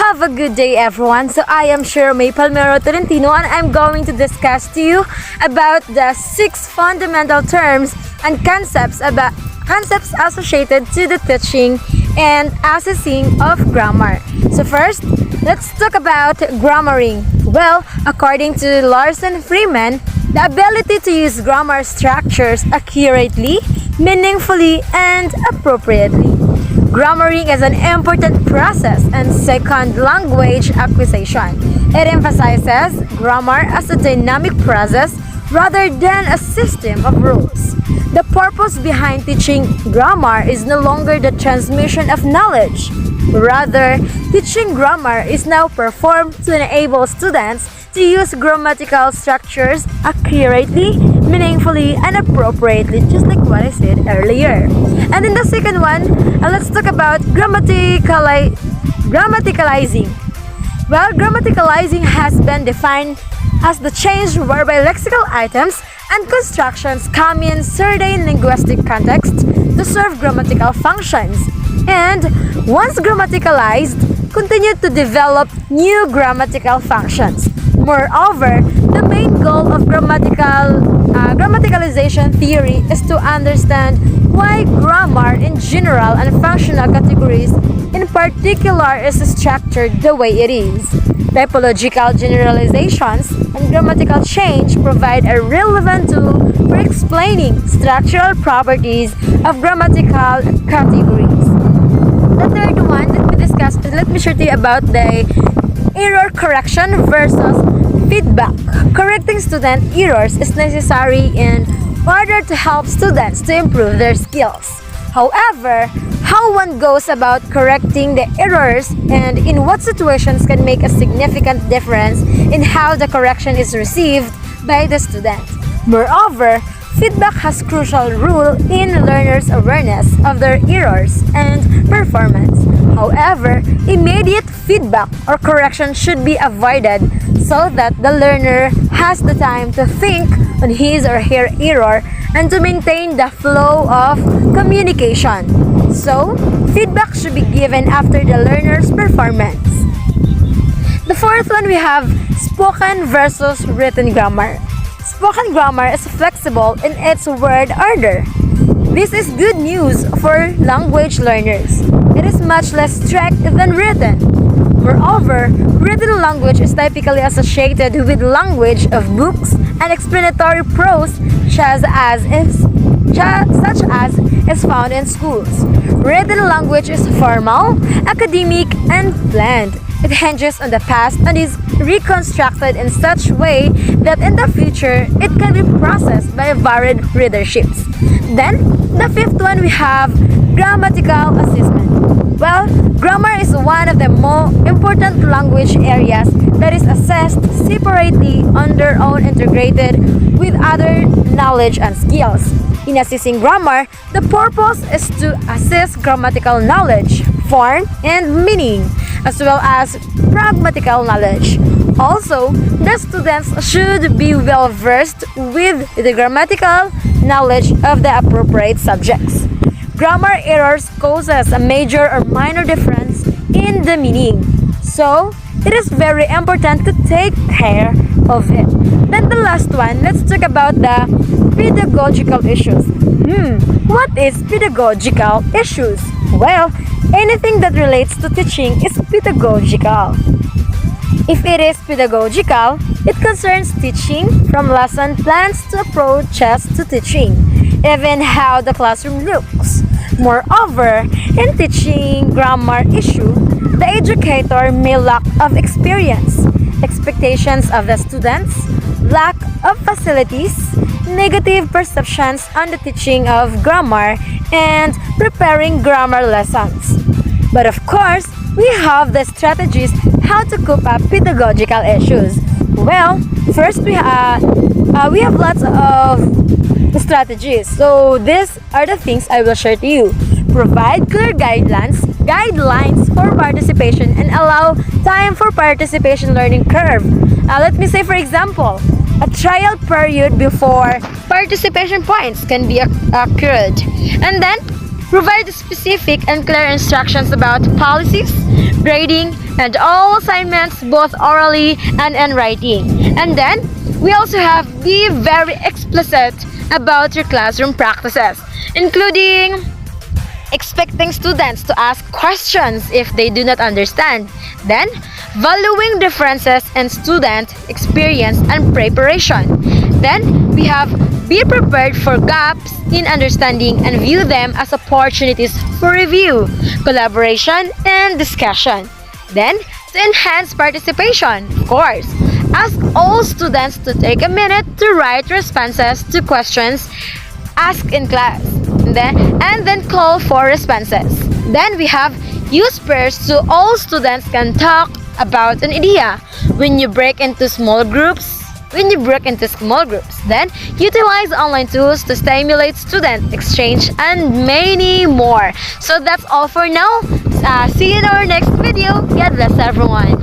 Have a good day, everyone. So I am May Palmero Tolentino, and I'm going to discuss to you about the 6 fundamental terms and concepts associated to the teaching and assessing of grammar. So first, let's talk about grammaring. Well, according to Larson Freeman, the ability to use grammar structures accurately, meaningfully, and appropriately. Grammaring is an important process in second language acquisition. It emphasizes grammar as a dynamic process rather than a system of rules. The purpose behind teaching grammar is no longer the transmission of knowledge. Rather, teaching grammar is now performed to enable students to use grammatical structures accurately, meaningfully, and appropriately, just like what I said earlier. And in the second one, let's talk about grammaticalizing. Well, grammaticalizing has been defined as the change whereby lexical items and constructions come in certain linguistic contexts to serve grammatical functions, and once grammaticalized, continue to develop new grammatical functions. Moreover, the main goal of grammaticalization theory is to understand why grammar in general and functional categories in particular is structured the way it is. Typological generalizations and grammatical change provide a relevant tool for explaining structural properties of grammatical categories. The third one, let me share to you about the error correction versus feedback. Correcting student errors is necessary in order to help students to improve their skills. However, how one goes about correcting the errors and in what situations can make a significant difference in how the correction is received by the student. Moreover, feedback has crucial role in learners' awareness of their errors and performance. However, immediate feedback or correction should be avoided so that the learner has the time to think on his or her error and to maintain the flow of communication. So, feedback should be given after the learner's performance. The fourth one, we have spoken versus written grammar. Spoken grammar is flexible in its word order. This is good news for language learners. It is much less strict than written. Moreover, written language is typically associated with language of books and explanatory prose such as is found in schools. Written language is formal, academic, and planned. It hinges on the past and is reconstructed in such way that in the future it can be processed by varied readerships. Then, the fifth one, we have grammatical assessment. Well, grammar is one of the more important language areas that is assessed separately on their own, integrated with other knowledge and skills. In assessing grammar, the purpose is to assess grammatical knowledge, form, and meaning, as well as pragmatical knowledge. Also, the students should be well versed with the grammatical knowledge of the appropriate subjects. Grammar errors causes a major or minor difference in the meaning, so it is very important to take care of it. Then the last one, let's talk about the pedagogical issues. What is pedagogical issues? Well, anything that relates to teaching is pedagogical. If it is pedagogical, it concerns teaching from lesson plans to approaches to teaching, even how the classroom looks. Moreover, in teaching grammar issue, the educator may lack of experience, expectations of the students, lack of facilities, negative perceptions on the teaching of grammar, and preparing grammar lessons. But of course, we have the strategies how to cope up pedagogical issues. Well, first we have lots of strategies. So these are the things I will share to you. Provide clear guidelines for participation and allow time for participation learning curve. Let me say, for example, a trial period before participation points can be occurred. And then Provide specific and clear instructions about policies, grading, and all assignments both orally and in writing. And then, we also have be very explicit about your classroom practices, including expecting students to ask questions if they do not understand. Then, valuing differences in student experience and preparation. Then, we have be prepared for gaps in understanding and view them as opportunities for review, collaboration, and discussion. Then, to enhance participation, of course, ask all students to take a minute to write responses to questions asked in class. And then call for responses. Then we have use pairs so all students can talk about an idea. When you break into small groups, then utilize online tools to stimulate student exchange and many more. So that's all for now. See you in our next video. God bless everyone.